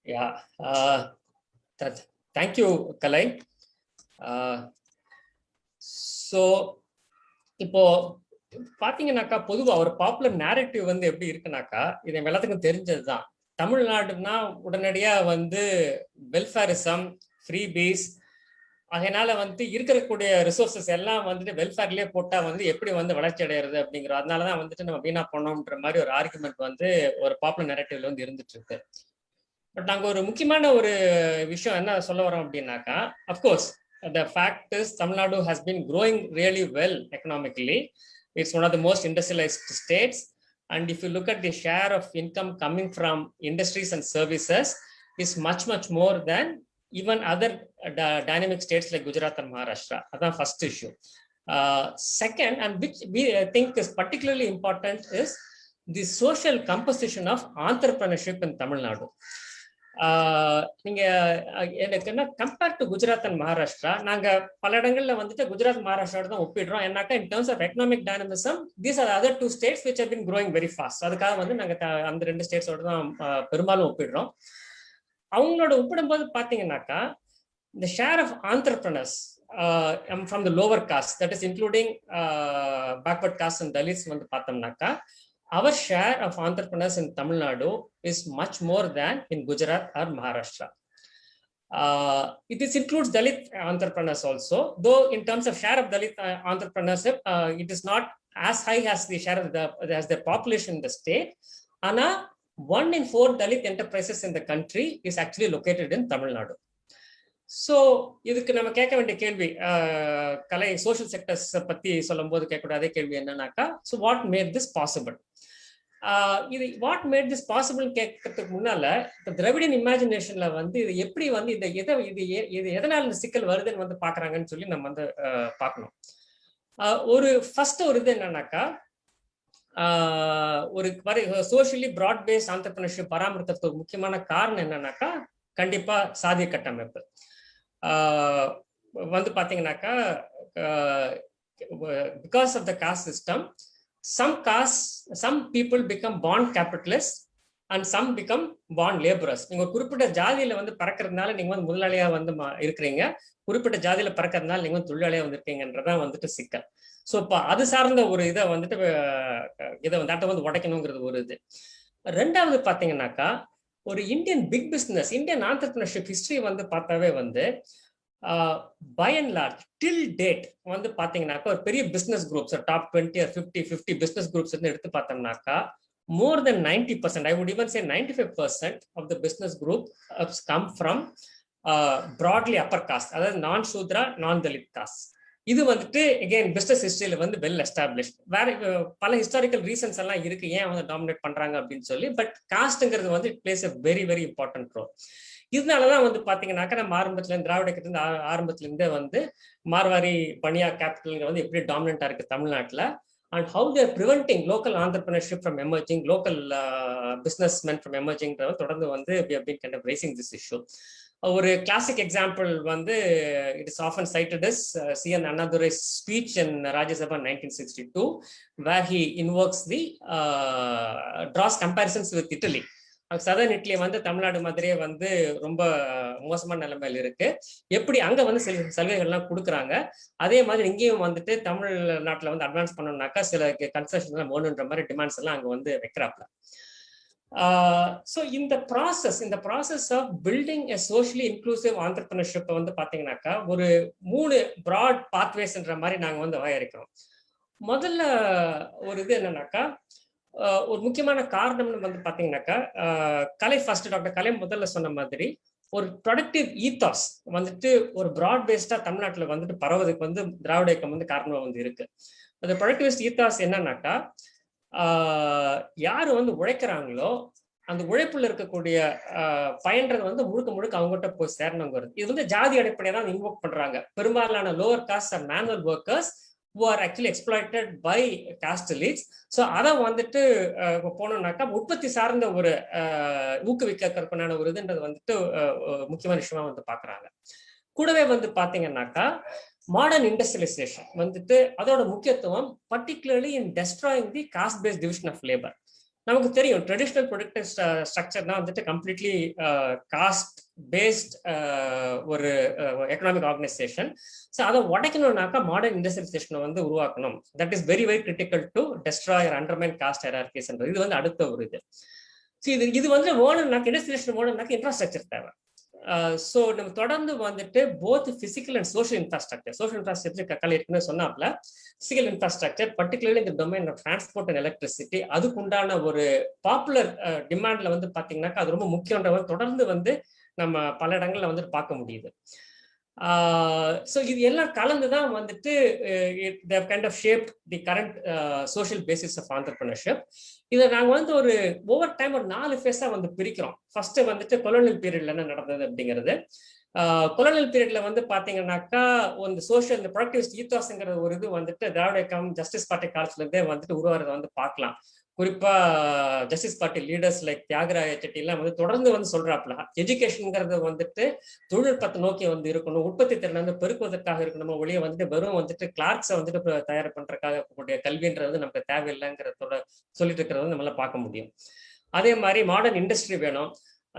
Yeah. Thank you, Kalai. So, இப்போ பாத்தீங்கன்னாக்கா பொதுவா ஒரு பாப்புலர் நேரட்டிவ் வந்து எப்படி இருக்குனாக்கா, இது எல்லாத்துக்கும் தெரிஞ்சதுதான். தமிழ்நாடுன்னா உடனடியா வந்து வெல்ஃபேரிசம், ஃப்ரீ பீஸ், அதனால வந்து இருக்கக்கூடிய ரிசோர்சஸ் எல்லாம் வந்துட்டு வெல்ஃபேர்லயே போட்டா வந்து எப்படி வந்து வளர்ச்சி அடைகிறது அப்படிங்கிறோம். அதனாலதான் வந்துட்டு நம்ம வீணா பண்ணோம்ன்ற மாதிரி ஒரு ஆர்குமெண்ட் வந்து ஒரு பாப்புலர் நேரட்டிவ்ல வந்து இருந்துட்டு இருக்கு. பட் நாங்க ஒரு முக்கியமான ஒரு விஷயம் என்ன சொல்ல வரோம் அப்படின்னாக்கா, of course the fact is Tamil Nadu has been growing really well economically. It's one of the most industrialized states, and if you look at the share of income coming from industries and services is much more than even other dynamic states like Gujarat and Maharashtra. That's first issue. Second, and which we think is particularly important, is the social composition of entrepreneurship in Tamil Nadu. நீங்க எனக்கு என்ன compare to Gujarat and Maharashtra, நாங்க பல இடங்கள்ல வந்துட்டு குஜராத் மகாராஷ்டிராவோட தான் ஒப்பிடுறோம். ஏன்னாக்கா in terms of economic dynamism these are other two states which have been growing very fast. அதுக்காக வந்து நாங்க அந்த ரெண்டு ஸ்டேட்ஸோட தான் பெரும்பாலும் ஒப்பிடுறோம். அவங்களோட ஒப்பிடும்போது பாத்தீங்கன்னாக்கா the share of entrepreneurs from the lower caste, that is including backward caste and Dalits வந்து பார்த்தோம்னாக்கா, our share of entrepreneurs in Tamil Nadu is much more than in Gujarat or Maharashtra. It includes Dalit entrepreneurs also, though in terms of share of Dalit entrepreneurship, it is not as high as the share of as the population in the state. Ana 1 in 4 Dalit enterprises in the country is actually located in Tamil Nadu. So இதுக்கு நம்ம கேட்க வேண்டிய கேள்வி, கலை social sectors பத்தி சொல்லும் போது கேட்கக்கூடிய அதே கேள்வி என்னன்னாக்கா, so what made this possible? இது வாட் மேட் திஸ் பாசிபிள் கேட்கறதுக்கு முன்னால இப்போ திராவிடியன் இமேஜினேஷன்ல வந்து இது எப்படி வந்து இது எதனால இந்த சிக்கல் வருதுன்னு வந்து பாக்குறாங்கன்னு சொல்லி நம்ம வந்து பார்க்கணும். ஒரு ஃபர்ஸ்ட் ஒரு இது என்னன்னாக்கா, ஒரு சோஷியலி பிராட் பேஸ்ட் ஆண்டர்பிரினர்ஷிப் பராமரிக்கிறதுக்கு முக்கியமான காரணம் என்னன்னாக்கா, கண்டிப்பா சாதிய கட்டமைப்பு. வந்து பாத்தீங்கன்னாக்கா, because of the caste system, some people become born capitalists and some become born laborers. நீங்க குறிப்பிட்ட ஜாதியில வந்து பறக்கிறதுனால நீங்க வந்து முதலாளியா வந்து இருக்கிறீங்க, குறிப்பிட்ட ஜாதியில பறக்கிறதுனால நீங்க வந்து தொழிலாளியா வந்திருக்கீங்கன்றதான் வந்துட்டு சிக்கல். ஸோ இப்போ அது சார்ந்த ஒரு இதை வந்துட்டு இதை வந்து உடைக்கணுங்கிறது ஒரு இது. ரெண்டாவது பாத்தீங்கன்னாக்கா, ஒரு Indian big business, Indian entrepreneurship history வந்து பார்த்தாவே வந்து by and large till date வந்து பாத்தீங்கன்னாக்கா ஒரு பெரிய business groups top 20 or 50 business groups எடுத்து பார்த்தோம்னாக்கா, more than 90%, I would even say 95% of the business group come from broadly upper caste, அதாவது நான் சூத்ரா நான் தலித் காஸ்ட். இது வந்துட்டு அகைன் பிசினஸ் ஹிஸ்டரியில வந்து வெல் எஸ்டாப்ளிஷ். வேற பல ஹிஸ்டாரிக்கல் ரீசன்ஸ் எல்லாம் இருக்கு ஏன் வந்து டாமினேட் பண்றாங்க அப்படின்னு சொல்லி, பட் காஸ்ட்ங்கிறது வந்து it plays a very very important role. இதனாலதான் வந்து பாத்தீங்கன்னாக்கா நம்ம ஆரம்பத்துல திராவிட கிட்ட ஆரம்பத்துல இருந்தே வந்து மார்வாரி பனியா கேபிட்டல் வந்து எப்படி டாமினண்டா இருக்கு தமிழ்நாட்டுல, and how they are preventing local entrepreneurship from emerging, local businessmen from emerging, தொடர்ந்து வந்து we have been kind of raising this issue. ஒரு கிளாசிக் எக்ஸாம்பிள் வந்து it is often cited as C.N. Annadurai's speech in Rajya Sabha 1962, where he invokes the draws comparisons with Italy. Southern idli வந்து தமிழ்நாடு மாதிரியே வந்து ரொம்ப மோசமான நிலைமையில இருக்கு, எப்படி அங்க வந்து சலுகைகள்லாம் கொடுக்குறாங்க, அதே மாதிரி இங்கேயும் வந்துட்டு தமிழ்நாட்டுல வந்து அட்வான்ஸ் பண்ணணும்னாக்கா சில கன்செஷன் எல்லாம் வேணுன்ற மாதிரி டிமாண்ட்ஸ் எல்லாம் அங்க வந்து வைக்கிறாப்ல. So in the process of building a socially inclusive entrepreneurship வந்து பாத்தீங்கன்னாக்கா ஒரு 3 broad pathwaysன்ற மாதிரி நாங்க வந்து வரையறுக்கிறோம். முதல்ல ஒரு இது என்னன்னாக்கா, ஒரு முக்கியமான காரணம்னு வந்து பாத்தீங்கன்னாக்கா, கலை ஃபர்ஸ்ட் டாக்டர் கலை முதல்ல சொன்ன மாதிரி ஒரு ப்ரொடக்டிவ் ஈத்தாஸ் வந்துட்டு ஒரு பிராட் பேஸ்டா தமிழ்நாட்டுல வந்துட்டு பரவதுக்கு வந்து திராவிட இயக்கம் வந்து காரணமா வந்து இருக்கு. அந்த ப்ரொடக்டிவிஸ்ட் ஈத்தாஸ் என்னன்னாக்கா, யாரு வந்து உழைக்கிறாங்களோ அந்த உழைப்புல இருக்கக்கூடிய பயன்றது வந்து முழுக்க அவங்ககிட்ட போய் சேரணுங்கிறது. இது வந்து ஜாதி அடிப்படையை தான் இன்வோக் பண்றாங்க. பெரும்பாலான lower cost and manual workers who are actually exploited by caste elites. So அதை வந்துட்டு போனோம்னாக்கா உற்பத்தி சார்ந்த ஒரு ஊக்குவிக்கிறதுக்கான ஒரு இதுன்றது வந்துட்டு முக்கியமான விஷயமா வந்து பாக்குறாங்க. கூடவே வந்து பாத்தீங்கன்னாக்கா மாடர்ன் இண்டஸ்ட்ரியலைசேஷன் வந்துட்டு அதோட முக்கியத்துவம் particularly in destroying the caste based division of labour. நமக்கு தெரியும் ட்ரெடிஷ்னல் ப்ரொடக்டிவ் ஸ்ட்ரக்சர்னா வந்துட்டு கம்ப்ளீட்லி காஸ்ட் பேஸ்ட் ஒரு எக்கனாமிக் ஆர்கனைசேஷன். ஸோ அதை உடைக்கணும்னாக்கா மாடர்ன் இண்டஸ்ட்ரியலைசேஷனை வந்து உருவாக்கணும். That is very very critical to destroy or undermine caste hierarchies. இது வந்து அடுத்த ஒரு இது. ஸோ இது வந்து வேணும்னாக்க இண்டஸ்ட்ரியலைசேஷன் வேணும்னாக்க இன்ஃப்ராஸ்ட்ரக்சர் தேவை. ஸோ நம்ம தொடர்ந்து வந்துட்டு both physical and social infrastructure கக்கல் இருக்குன்னு சொன்னாப்ல பிசிக்கல் இன்ஃப்ராஸ்ட்ரக்சர் பர்டிகுலர்லி இந்த domain of transport and electricity அதுக்குண்டான ஒரு பாப்புலர் டிமாண்ட்ல வந்து பாத்தீங்கன்னாக்கா அது ரொம்ப முக்கியன்ற தொடர்ந்து வந்து நம்ம பல இடங்கள்ல வந்து பார்க்க முடியுது. ஸோ இது எல்லாம் கலந்துதான் வந்துட்டு kind of shape the current social basis of entrepreneurship. இதை நாங்கள் வந்து ஒரு ஓவர் டைம் ஒரு 4 ஃபேஸா வந்து பிரிக்கிறோம். ஃபர்ஸ்ட் வந்துட்டு கொலோனியல் பீரியட்ல என்ன நடந்தது அப்படிங்கிறது. கொலோனியல் பீரியட்ல வந்து பாத்தீங்கன்னாக்கா இந்த சோஷியல் இந்த ப்ரொடக்டிவிஸ்ட் ஈத்தாஸ்ங்கிற ஒரு இது வந்துட்டு திராவிட இயக்கம் ஜஸ்டிஸ் பார்ட்டி காலத்துல இருந்தே வந்துட்டு உருவாகிறத வந்து பார்க்கலாம். குறிப்பா Justice Party leaders like Thyagaraya Chetty எல்லாம் வந்து தொடர்ந்து வந்து சொல்றாப்ல எஜுகேஷன்ங்கிறது வந்துட்டு தொழில்நுட்பத்தை நோக்கி வந்து இருக்கணும், உற்பத்தி திறனை வந்து பெருக்குவதற்காக இருக்கணும், ஒளிய வந்துட்டு வெறும் வந்துட்டு கிளார்க்ஸை வந்துட்டு தயார் பண்றதுக்காக கூடிய கல்வின்றது நமக்கு தேவையில்லைங்கிறதோட சொல்லிட்டு இருக்கிறத நம்மளால பார்க்க முடியும். அதே மாதிரி மாடர்ன் இண்டஸ்ட்ரி வேணும்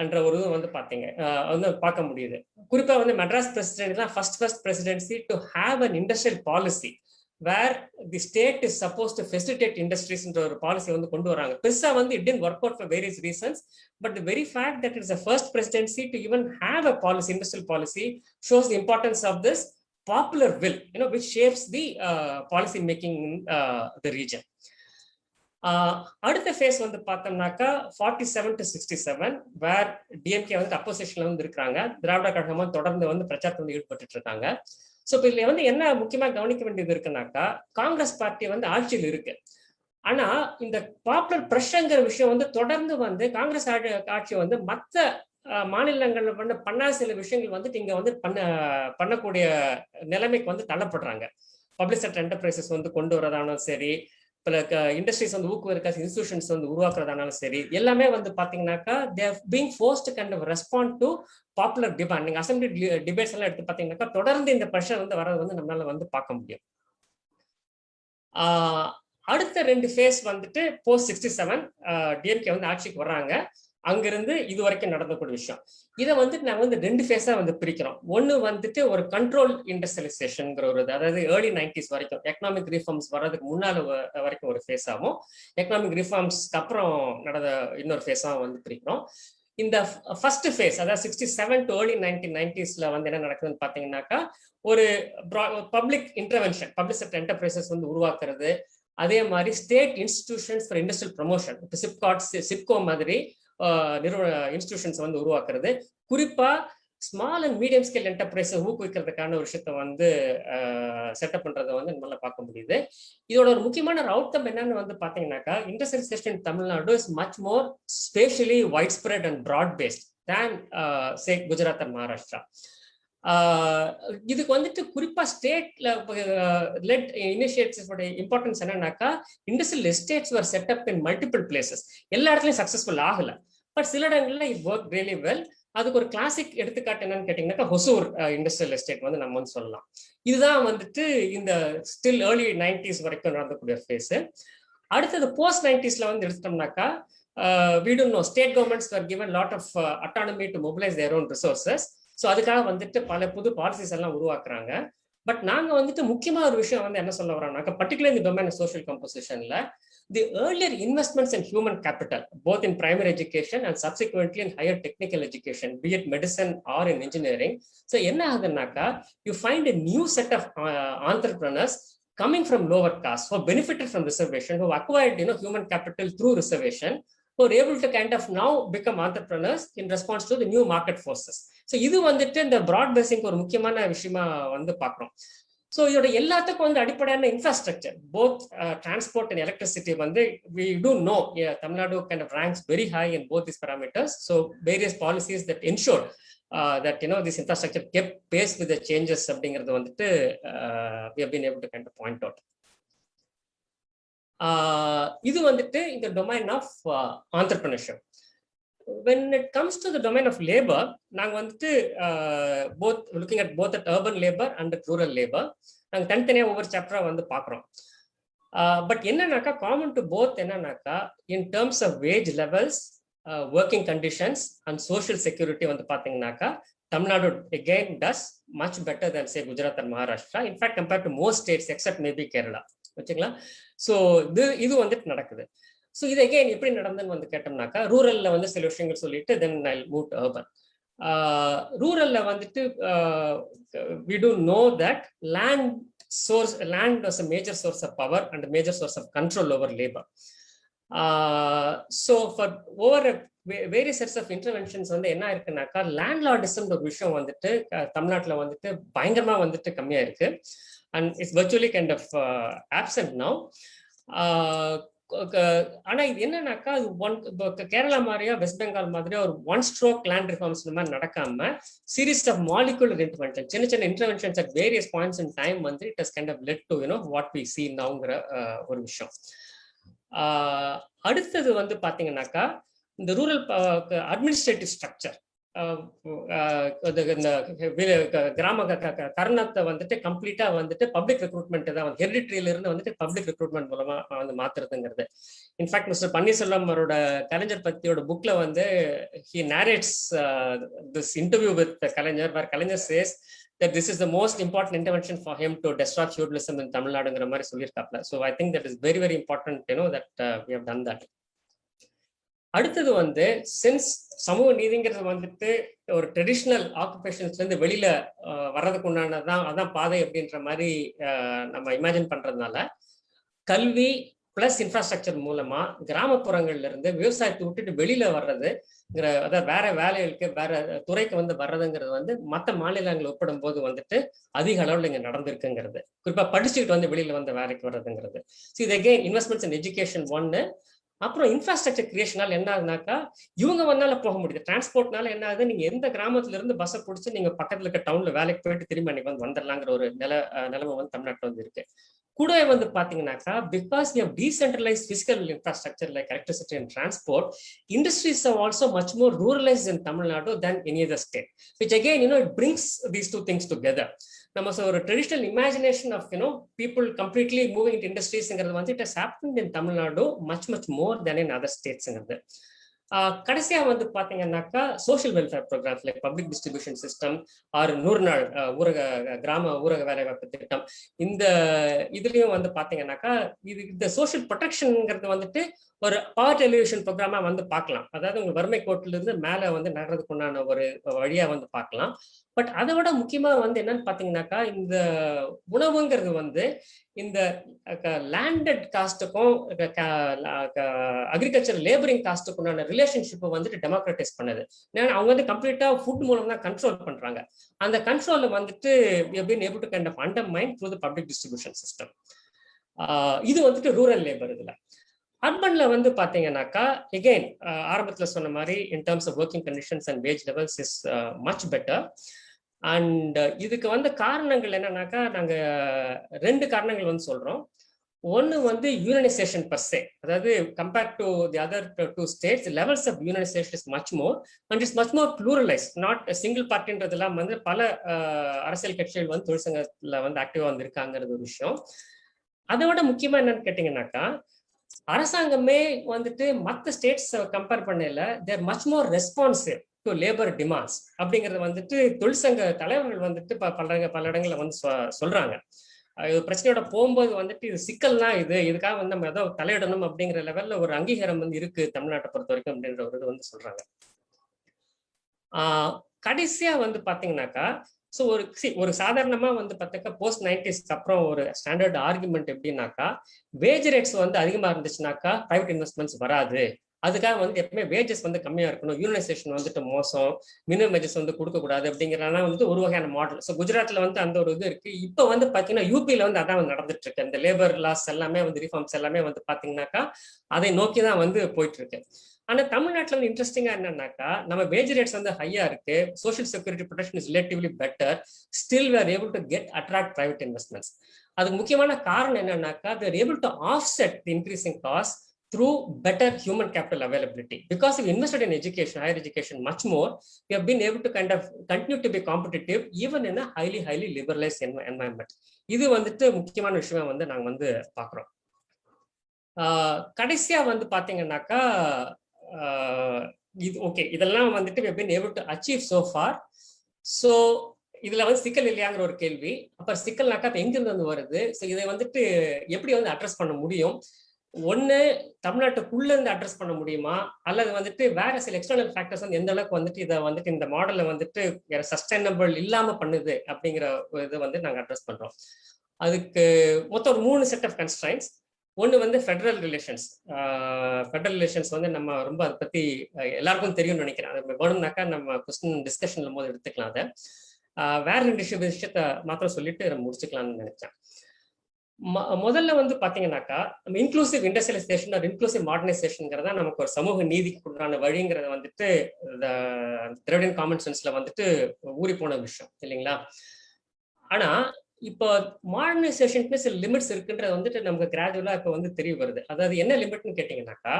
என்ற ஒரு இது வந்து பாத்தீங்க வந்து பார்க்க முடியுது. குறிப்பா வந்து மெட்ராஸ் பிரசிடென்சி தான் first presidency to have an industrial policy where the state is supposed to facilitate industries into ஒரு பாலிசி வந்து கொண்டு வராங்க. பெருசா வந்து it didn't work out for various reasons, but the very fact that it is the first presidency to even have a policy, industrial policy, shows the importance of this popular will, which shapes the policy making in the region. அடுத்த face வந்து பார்த்தோம்னாக்கா 47 to 67 where DMK வந்து அப்போசிஷன்ல வந்து இருக்கிறாங்க. திராவிட கழகமா தொடர்ந்து வந்து பிரச்சாரத்தில் வந்து ஈடுபட்டு இருக்காங்க. ஸோ இப்போ இதுல வந்து என்ன முக்கியமா கவனிக்க வேண்டியது இருக்குன்னாக்கா காங்கிரஸ் பார்ட்டி வந்து ஆட்சியில் இருக்கு. ஆனா இந்த பாப்புலர் பிரஷங்கிற விஷயம் வந்து தொடர்ந்து வந்து காங்கிரஸ் ஆட்சி வந்து மற்ற மாநிலங்கள்ல பண்ண சில விஷயங்கள் வந்துட்டு இங்க வந்து பண்ணக்கூடிய நிலைமைக்கு வந்து தள்ளப்படுறாங்க. பப்ளிக் செக்டர் என்டர்பிரைசஸ் வந்து கொண்டு வரதாலும் சரி, பல இண்டஸ்ட்ரீஸ் வந்து ஊக்குவிக்க இன்ஸ்டிடியூஷன்ஸ் வந்து உருவாக்குறதானாலும் சரி, எல்லாமே வந்து பாத்தீங்கன்னாக்கா they are being forced to kind of respond to popular demand. நீங்க அசம்பிளி டிபேட்ஸ் எல்லாம் எடுத்து பாத்தீங்கன்னாக்கா தொடர்ந்து இந்த ப்ரெஷர் வந்து வரது வந்து நம்மளால வந்து பார்க்க முடியும். அடுத்த 2 ஃபேஸ் வந்துட்டு போஸ்ட் 67 டிஎம்கே வந்து ஆட்சிக்கு வர்றாங்க. அங்கிருந்து இது வரைக்கும் நடந்தக்கூடிய விஷயம். இதை வந்துட்டு நாங்கள் வந்து 2 ஃபேஸா வந்து பிரிக்கிறோம். ஒன்று வந்துட்டு ஒரு கண்ட்ரோல் இண்டஸ்ட்ரியலைசேஷன்ங்கிற ஒரு அதாவது ஏர்லி 90s வரைக்கும் எக்கனாமிக் ரிஃபார்ம்ஸ் வர்றதுக்கு முன்னால வரைக்கும் ஒரு ஃபேஸ் ஆகும். எக்கனாமிக் ரிஃபார்ம்ஸ்க்கு அப்புறம் நடந்த இன்னொரு ஃபேஸாக வந்து பிரிக்கிறோம். இந்த ஃபர்ஸ்ட் ஃபேஸ் அதாவது 67 to early 1990s வந்து என்ன நடக்குதுன்னு பார்த்தீங்கன்னாக்கா ஒரு public intervention, public sector enterprises வந்து உருவாக்குறது, அதே மாதிரி state institutions for industrial promotion, சிப்கோ மாதிரி இன்ஸ்டிடியூஷன்ஸ் வந்து உருவாக்குறது, குறிப்பா small and medium scale enterprise ஊக்குவிக்கிறதுக்கான ஒரு விஷயத்தை வந்து செட்டப் பண்றதை வந்து நம்மளால பார்க்க முடியுது. இதோட ஒரு முக்கியமான ஒரு அவுட்கம் என்னன்னு வந்து பாத்தீங்கன்னாக்கா industrialisation in Tamil Nadu is much more spatially widespread and broad based than say Gujarat and Maharashtra. இதுக்கு வந்துட்டு குறிப்பா ஸ்டேட்ல லெட் இனிஷியேட்டிவ்ஸ் இம்பார்ட்டன்ஸ் என்னன்னாக்கா industrial estates were set up in multiple places. எல்லா இடத்துலயும் சக்சஸ்ஃபுல் ஆகல, பட் சில இடங்கள்ல இட் ஒர்க் ரியலி வெல். அதுக்கு ஒரு கிளாசிக் எடுத்துக்காட்டு என்னன்னு கேட்டீங்கன்னாக்கா ஹொசூர் இண்டஸ்ட்ரியல் எஸ்டேட் வந்து நம்ம வந்து சொல்லலாம். இதுதான் வந்துட்டு இந்த ஸ்டில் ஏர்லி 90s வரைக்கும் நடந்தக்கூடிய ஃபேஸ். அடுத்தது போஸ்ட் 90s வந்து எடுத்துட்டோம்னாக்கா we don't know, state governments were given lot of autonomy to mobilize their own resources. So அதுக்காக வந்துட்டு பல புது பாலிசிஸ் எல்லாம் உருவாக்குறாங்க. பட் நாங்க வந்துட்டு முக்கியமா ஒரு விஷயம் வந்து என்ன சொல்ல வரோம்னாக்கா பர்டிகுலர் இந்த டொமைன் சோஷியல் கம்போசிஷன்ல the earlier investments in human capital, both in primary education and subsequently in higher technical education, be it medicine or in engineering. So என்ன ஆகுதுன்னாக்கா you find a new set of entrepreneurs coming from lower caste who benefited from reservation, who acquired human capital through reservation, who are able to kind of now become entrepreneurs in response to the new market forces. So இது வந்துட்டு இந்த broad facing ஒரு முக்கியமான விஷயமா வந்து பார்க்குறோம். So இதோட எல்லாத்துக்கும் வந்து அடிப்படையான infrastructure both transport and electricity வந்து we do know Tamil Nadu kind of ranks very high in both these parameters. So various policies that ensure that this infrastructure kept pace with the changes அப்படிங்கிறது வந்துட்டு we have been able to kind of point out. இது வந்துட்டு இந்த domain of entrepreneurship. When it comes to the domain of labor, நாங்க வந்துட்டு looking at both at urban labor and at rural labor, நாங்க தனித்தனியா ஒவ்வொரு சாப்டரா வந்து பார்க்குறோம். பட் என்னன்னாக்கா காமன் டு போத் என்னன்னாக்கா in terms of wage levels, working conditions and social security வந்து பாத்தீங்கன்னாக்கா Tamil Nadu again does much better than say Gujarat and Maharashtra. In fact, compared to most states except maybe Kerala. வச்சுங்களா? So இது வந்துட்டு நடக்குது. So இது again எப்படி நடந்ததுன்னு வந்து கேட்டோம்னாக்கா ரூரல்ல வந்து சில விஷயங்கள் சொல்லிட்டு தென் ஐ மூவ் டு அர்பன். ரூரல்ல வந்துட்டு we do know that land was a major source of power and a major source of control over labor. So for over various sets of interventions வந்து என்ன இருக்குன்னாக்கா லேண்ட்லார்டிசம் ஒரு விஷயம் வந்துட்டு தமிழ்நாட்டில் வந்துட்டு பயங்கரமா வந்துட்டு கம்மியா இருக்கு and it's virtually kind of absent now. ஆனா இது என்னன்னாக்கா அது கேரளா மாதிரியா வெஸ்ட் பெங்கால் மாதிரியா ஒரு ஒன் ஸ்ட்ரோக் லேண்ட் ரிஃபார்ம்ஸ் இந்த மாதிரி நடக்காம சீரீஸ் ஆஃப் மாலிகுலர் இன்டர்வென்ஷன், சின்ன சின்ன interventions at various points in time வந்து it has kind of led to what we see நவுங்கிற ஒரு விஷயம். அடுத்தது வந்து பாத்தீங்கன்னாக்கா இந்த ரூரல் அட்மினிஸ்ட்ரேட்டிவ் ஸ்ட்ரக்சர், இந்த கிராம கர்ணத்தை வந்துட்டு கம்ப்ளீட்டா வந்துட்டு பப்ளிக் ரெக்ரூட்மெண்ட் தான் ஹெரிடிட்ரியில இருந்து வந்துட்டு பப்ளிக் ரெக்ரூட்மெண்ட் மூலமா வந்து மாத்துறதுங்கிறது. இன்ஃபேக்ட் மிஸ்டர் பன்னீர்செல்வம் அவரோட கலைஞர் பத்தியோட புக்ல வந்து he narrates this interview with Kalaignar where Kalaignar says that this is the most important intervention for him to destroy feudalism in Tamil Naduங்கிற மாதிரி சொல்லியிருக்காப்ல. So I think that is very very important that we have done that. அடுத்தது வந்து since சமூக நீதிங்கிறது வந்துட்டு ஒரு traditional ஆக்குபேஷன்ஸ்ல இருந்து வெளியில வர்றதுக்கு உண்டானதான் அதான் பாதை அப்படின்ற மாதிரி நம்ம இமேஜின் பண்றதுனால கல்வி பிளஸ் இன்ஃப்ராஸ்ட்ரக்சர் மூலமா கிராமப்புறங்கள்ல இருந்து விவசாயத்தை விட்டுட்டு வெளியில வர்றதுங்கிற அதாவது வேற வேலைகளுக்கு வேற துறைக்கு வந்து வர்றதுங்கிறது வந்து மற்ற மாநிலங்களை ஒப்பிடும் போது வந்துட்டு அதிக அளவில் இங்க நடந்திருக்குங்கிறது. குறிப்பா படிச்சுக்கிட்டு வந்து வெளியில வந்து வேலைக்கு வர்றதுங்கிறது. ஸோ இது அகெயின் இன்வெஸ்ட்மெண்ட்ஸ் இன் எஜுகேஷன் ஒன்னு. அப்புறம் இன்ஃப்ராஸ்ட்ரக்சர் கிரியேஷனால என்ன ஆகுனாக்கா இவங்க வந்தால போக முடியுது. டிரான்ஸ்போர்ட்னால என்ன ஆகுது, நீங்க எந்த கிராமத்துல இருந்து பஸ்ஸை பிடிச்சி நீங்க பக்கத்துல இருக்க டவுன்ல வேலைக்கு போயிட்டு திரும்பி அன்னைக்கு வந்து வந்துடலாங்கிற ஒரு நிலைமை வந்து தமிழ்நாட்டில் வந்து இருக்கு. கூடவே வந்து பாத்தீங்கன்னாக்கா because we have decentralised physical infrastructure like electricity and transport, industries are also much more ruralised in Tamil Nadu then any other state, which again it brings these two things together. நம்ம ஒரு traditional imagination of people completely moving in இண்டஸ்ட்ரீஸ்ங்கிறது வந்து it has happened in Tamil Nadu much much more then in other ஸ்டேட்ஸ்ங்கிறது. கடைசியா வந்து பாத்தீங்கன்னாக்கா social welfare programmes like public distribution system are 100 நாள் கிராம ஊரக வேலைவாய்ப்பு திட்டம், இந்த இதுலயும் வந்து பாத்தீங்கன்னாக்கா இது இந்த சோஷியல் ப்ரொடெக்ஷன்ங்கிறது வந்துட்டு ஒரு பவர் டெலிவிஷன் ப்ரோக்ராமா வந்து பார்க்கலாம். அதாவது உங்க வறுமை கோட்டில இருந்து மேல வந்து நகர்றதுக்கு உண்டான ஒரு வழியா வந்து பார்க்கலாம். பட் அதை விட முக்கியமா வந்து என்னன்னு பாத்தீங்கன்னாக்கா இந்த உணவுங்கிறது வந்து இந்த லேண்டட் காஸ்ட்டுக்கும் அக்ரிகல்ச்சர் லேபரிங் காஸ்ட்டுக்கு உண்டான ரிலேஷன்ஷிப்பை வந்துட்டு டெமோக்ரட்டைஸ் பண்ணுது. ஏன்னா அவங்க வந்து கம்ப்ளீட்டா ஃபுட் மூலம் தான் கண்ட்ரோல் பண்றாங்க. அந்த கண்ட்ரோல வந்துட்டு able to kind of undermine through the public distribution system. இது வந்துட்டு ரூரல் லேபர். இதுல அர்பன்ல வந்து பாத்தீங்கன்னாக்கா எகெயின் ஆரம்பத்துல சொன்ன மாதிரி in terms of working conditions and wage levels is much better. And இதுக்கு வந்து காரணங்கள் என்னன்னாக்கா நாங்க 2 காரணங்கள் வந்து சொல்றோம். ஒன்னு வந்து யூனியனைசேஷன் பர்சே, அதாவது compared to the other 2 states levels of unionisation is much more and it's much more pluralise. Not single பார்ட்டின்றதெல்லாம் வந்து பல அரசியல் கட்சிகள் வந்து தொழிற்சங்கத்துல வந்து ஆக்டிவா வந்து இருக்காங்கிறது ஒரு விஷயம். அதை விட முக்கியமா என்னன்னு கேட்டீங்கன்னாக்கா அரசாங்கமே வந்துட்டு மற்ற ஸ்டேட்ஸ் கம்பேர் பண்ணல there much more responsive to labour demands அப்படிங்கறது வந்துட்டு தொழிற்சங்க தலைவர்கள் வந்துட்டு பல இடங்கள்ல வந்து சொல்றாங்க. பிரச்சனையோட போகும்போது வந்துட்டு இது சிக்கல்னா இதுக்காக வந்து நம்ம ஏதோ தலையிடணும் அப்படிங்கிற லெவல்ல ஒரு அங்கீகாரம் வந்து இருக்கு தமிழ்நாட்டை பொறுத்த வரைக்கும் அப்படின்ற ஒரு இது வந்து சொல்றாங்க. கடைசியா வந்து பாத்தீங்கன்னாக்கா ஸோ ஒரு சாதாரணமா வந்து பார்த்தாக்கா போஸ்ட் 90s அப்புறம் ஒரு ஸ்டாண்டர்ட் ஆர்குமெண்ட் எப்படின்னாக்கா வேஜ் ரேட்ஸ் வந்து அதிகமா இருந்துச்சுனாக்கா பிரைவேட் இன்வெஸ்ட்மெண்ட்ஸ் வராது, அதுக்காக வந்து எப்பவுமே வேஜஸ் வந்து கம்மியா இருக்கணும், யூனியனைசேஷன் வந்துட்டு மோசம், மினிமம் வேஜஸ் வந்து கொடுக்கக்கூடாது அப்படிங்கிறதா வந்து ஒரு வகையான மாடல். ஸோ குஜராத்ல வந்து அந்த ஒரு இது இருக்கு. இப்போ வந்து பாத்தீங்கன்னா யூபியில வந்து அதான் வந்து நடந்துட்டு இருக்கு. அந்த லேபர் லாஸ் எல்லாமே வந்து ரிஃபார்ம்ஸ் எல்லாமே வந்து பாத்தீங்கன்னாக்கா அதை நோக்கி தான் வந்து போயிட்டு இருக்கு. ஆனா தமிழ்நாட்டில் வந்து இன்ட்ரெஸ்டிங்கா என்னன்னாக்கா நம்ம வேஜ் ரேட்ஸ் வந்து ஹையா இருக்கு, social security protection is relatively better, still we are able to get attract private investments. அதுக்கு முக்கியமான காரணம் என்னன்னாக்கா we are able to offset the increasing cost through better human capital availability. Because we invested in education, higher education much more, we have been able to kind of continue to be competitive even in a highly liberalized environment. இது வந்துட்டு முக்கியமான விஷயம் வந்து நாங்க வந்து பாக்குறோம். கடைசியா வந்து பாத்தீங்கன்னாக்கா இது ஓகே, இதெல்லாம் வந்துட்டு we have been able to achieve so far. So இதுல வந்து சிக்கல் இல்லையாங்கிற ஒரு கேள்வி. அப்புறம் சிக்கல்னாக்கா இப்ப எங்கிருந்து வந்து வருது, ஸோ இதை வந்துட்டு எப்படி வந்து அட்ரஸ் பண்ண முடியும்? ஒண்ணு தமிழ்நாட்டுக்குள்ள இருந்து அட்ரஸ் பண்ண முடியுமா, அல்லது வந்துட்டு வேற சில எக்ஸ்டர்னல் ஃபேக்டர்ஸ் வந்து எந்த அளவுக்கு வந்துட்டு இதை வந்துட்டு இந்த மாடலை வந்துட்டு சஸ்டைனபிள் இல்லாம பண்ணுது அப்படிங்கிற இதை வந்து நாங்க அட்ரஸ் பண்றோம். அதுக்கு மொத்தம் ஒரு 3 செட் ஆஃப் கன்ஸ்ட்ரைன்ஸ். ஒன்று வந்து ஃபெடரல் ரிலேஷன்ஸ். ஃபெடரல் ரிலேஷன்ஸ் வந்து நம்ம ரொம்ப அதை பற்றி எல்லாருக்கும் தெரியும்னு நினைக்கிறேன். அது வேணும்னாக்கா நம்ம கொஸ்டின் டிஸ்கஷன்ல போது எடுத்துக்கலாம். அதை வேற 2 விஷயத்த மாத்திரம் சொல்லிட்டு நம்ம முடிச்சுக்கலாம்னு நினைச்சேன். முதல்ல வந்து பாத்தீங்கன்னாக்கா நம்ம இன்க்ளூசிவ் இண்டஸ்ட்ரியலைசேஷன் ஆர் இன்க்ளூசிவ் மாடர்னைசேஷன்ங்கிறதா நமக்கு ஒரு சமூக நீதிக்கு உண்டான வழிங்கிறத வந்துட்டு திராவிடியன் காமன் சென்ஸ்ல வந்துட்டு ஊறி போன விஷயம் இல்லைங்களா. ஆனா இப்போ மாடர்னைசேஷனுக்கு சில லிமிட்ஸ் இருக்குன்றது வந்துட்டு நமக்கு கிராஜுவலா இப்போ வந்து தெரிய வருது. அதாவது என்ன லிமிட்னு கேட்டீங்கன்னாக்கா,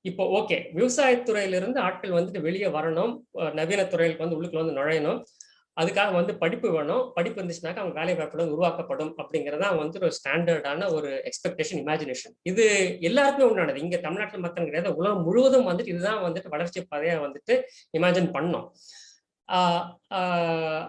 இப்போ ஓகே, விவசாயத்துறையிலிருந்து ஆட்கள் வந்துட்டு வெளியே வரணும், நவீன துறைகளுக்கு வந்து உள்ளுக்குள்ள வந்து நுழையணும், அதுக்காக வந்து படிப்பு வேணும், படிப்பு இருந்துச்சுனாக்கா அவங்க வேலை வாய்ப்புகள் உருவாக்கப்படும் அப்படிங்கிறதா வந்து ஒரு ஸ்டாண்டர்டான ஒரு எக்ஸ்பெக்டேஷன், இமேஜினேஷன். இது எல்லாருக்குமே உண்டானது. இங்க தமிழ்நாட்டில் மாத்திரம் கிடையாது, உலகம் முழுவதும் வந்துட்டு இதுதான் வந்துட்டு வளர்ச்சி பாதையா வந்துட்டு இமேஜின் பண்ணோம்.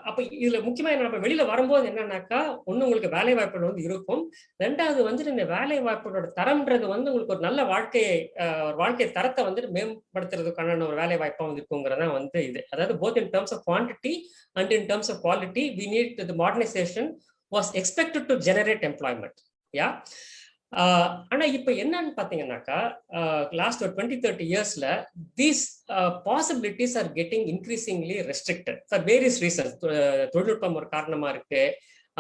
அப்ப இதுல முக்கியமா நம்ம வெளியில வரும்போது என்னன்னாக்கா, ஒண்ணு உங்களுக்கு வேலை வாய்ப்புகள் வந்து இருக்கும், ரெண்டாவது வந்துட்டு இந்த வேலை வாய்ப்புகளோட தரம்ன்றது வந்து உங்களுக்கு ஒரு நல்ல வாழ்க்கை தரத்தை வந்துட்டு மேம்படுத்துறதுக்கான ஒரு வேலை வாய்ப்பா வந்து இருக்குங்கிறதா வந்து இது. அதாவது both in terms of quantity and in terms of quality, we need the modernization was expected to generate employment. Yeah. ஆனா இப்ப என்னன்னு பாத்தீங்கன்னாக்கா, லாஸ்ட் ஒரு 20-30 இயர்ஸ்ல these possibilities are getting increasingly restricted for various reasons. தொழில்நுட்பம் ஒரு காரணமா இருக்கு,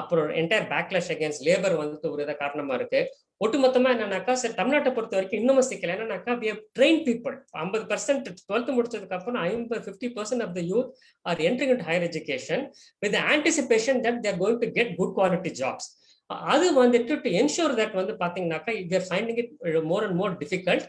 அப்புறம் என்டையர் பேக்லாஷ் அகேன்ஸ்ட் லேபர் வந்துட்டு ஒரு இதை காரணமா இருக்கு. ஒட்டுமொத்தமா என்னன்னாக்கா, சரி தமிழ்நாட்டை பொறுத்த வரைக்கும் இன்னும் சிக்கல என்னன்னாக்கா, we have trained people. 50% 12th முடிச்சதுக்கு அப்புறம் 50% of the youth are entering into higher education with the anticipation that they are going to get good quality jobs. அது வந்துட்டு டு என்ஷூர் தட் வந்து பாத்தீங்கன்னாக்கா we are finding it more and more difficult,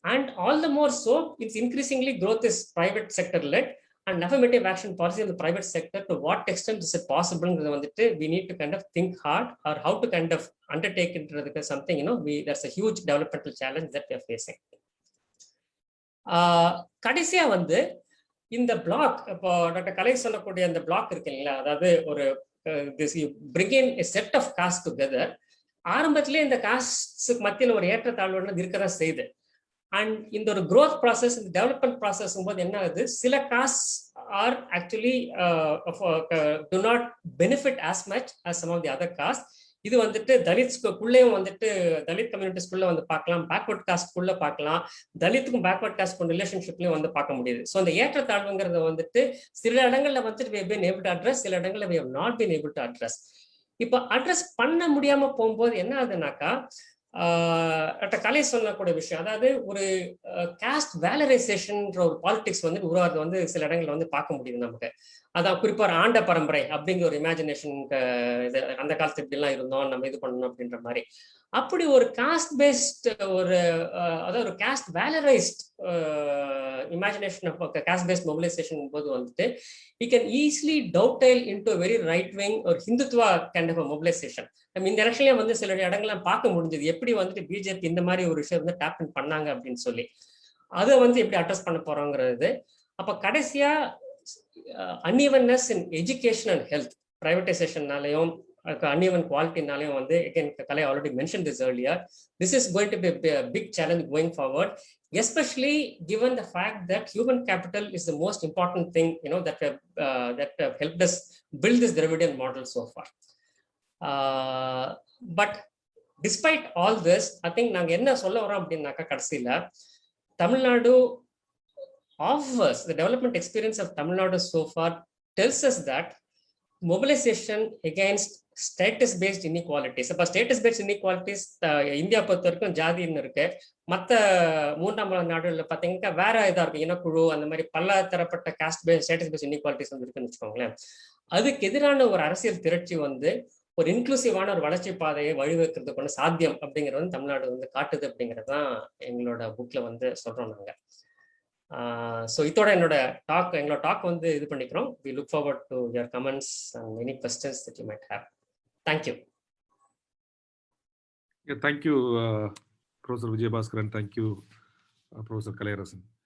and all the more so it's increasingly growth is private sector led, and affirmative action policy in the private sector, to what extent is it possible வந்துட்டு we need to kind of think hard or how to kind of undertake it, something, there's a huge developmental challenge that we are facing. கடைசியா வந்து இந்த black, இப்போ doctor கலை சொல்லக்கூடிய அந்த black இருக்கு இல்லைங்களா, அதாவது ஒரு this you bring in a set of casts together. ஆரம்பத்திலே இந்த காஸ்ட்ஸுக்கு மத்தியில் ஒரு ஏற்றத்தாழ்வு இருக்கதான் செய்யுது. அண்ட் இந்த ஒரு growth process, இந்த டெவலப்மெண்ட் ப்ராசஸ் போது என்ன ஆகுது, சில cost are actually do not benefit as much as some of the other casts. இது வந்துட்டு தலித்ஸ்குள்ளேயும் வந்துட்டு தலித் கம்யூனிட்டிஸ்குள்ள வந்து பார்க்கலாம், பேக்வர்ட் காஸ்ட்குள்ள பார்க்கலாம், தலித்துக்கும் பேக்வர்ட் காஸ்ட் ரிலேஷன்ஷிப்லயும் வந்து பார்க்க முடியுது. ஸோ அந்த ஏற்றத்தாழ்வுங்கிறத வந்துட்டு சில இடங்கள்ல வந்துட்டு we have been able to address, சில இடங்கள்ல we have not been able to address. இப்போ அட்ரஸ் பண்ண முடியாம போகும்போது என்ன ஆகுதுனாக்கா, கலை சொல்லக்கூடிய விஷயம், அதாவது ஒரு காஸ்ட் வேலரைசேஷன் ஒரு பாலிடிக்ஸ் வந்து உருவாது வந்து சில இடங்கள்ல வந்து பார்க்க முடியுது நமக்கு. அதான் குறிப்பா ஒரு ஆண்ட பரம்பரை அப்படிங்கிற ஒரு இமேஜினேஷன், அந்த காலத்துல இப்படி எல்லாம் இருந்தோம், நம்ம இது பண்ணணும் அப்படின்ற மாதிரி. அப்படி ஒரு காஸ்ட் பேஸ்ட் அதாவது ஒரு caste valorised imagination of caste based mobilisation போது வந்துட்டு we can easily dovetail into a very right wing or Hindutva kind of a mobilization. இந்த எலெக்ஷன்லயே வந்து சில இடங்கள்லாம் பார்க்க முடிஞ்சது, எப்படி வந்துட்டு பிஜேபி இந்த மாதிரி ஒரு விஷயம் வந்து டேப் இன் பண்ணாங்க அப்படின்னு சொல்லி. அதை வந்து எப்படி அட்ரஸ் பண்ண போறோங்கிறது. அப்ப கடைசியா uneven-ness in education and health, privatization-நாலையும் uneven quality-நாலையும் வந்து, again Kalai already mentioned this earlier, this is going to be a big challenge going forward, especially given the fact that human capital is the most important thing, that have helped us build this Dravidian model so far. But despite all this, I think நாங்க என்ன சொல்ல வரோம் அப்படின்னாக்கா, கடைசியில Tamil Nadu offers, the development experience of Tamil Nadu so far tells us that mobilization against status-based inequalities. அப்ப status-based inequalities India பொறுத்த வரைக்கும் ஜாதின்னு இருக்கு, மற்ற மூன்றாம் உலக நாடுகள்ல பார்த்தீங்கன்னா வேற இதா இருக்கு, இனக்குழு, அந்த மாதிரி பல தரப்பட்ட caste based status based inequalities வந்து இருக்குன்னு வச்சுக்கோங்களேன். அதுக்கு எதிரான ஒரு அரசியல் திரட்சி வந்து ஒரு இன்க்ளூசிவான ஒரு வளர்ச்சி பாதையை வழிவகுக்கிறதுக்கு ஒன்று சாத்தியம் அப்படிங்கிறது வந்து தமிழ்நாடு வந்து காட்டுது அப்படிங்கிறது தான் எங்களோட புக்ல வந்து சொல்றோம் நாங்க. ஸோ இதோட எங்களோட டாக் வந்து இது பண்ணிக்கிறோம். We look forward to your comments and any questions that you might have. Thank you. Yeah, thank you, Professor Vijayabaskar, and thank you, Professor Kalaiyarasan.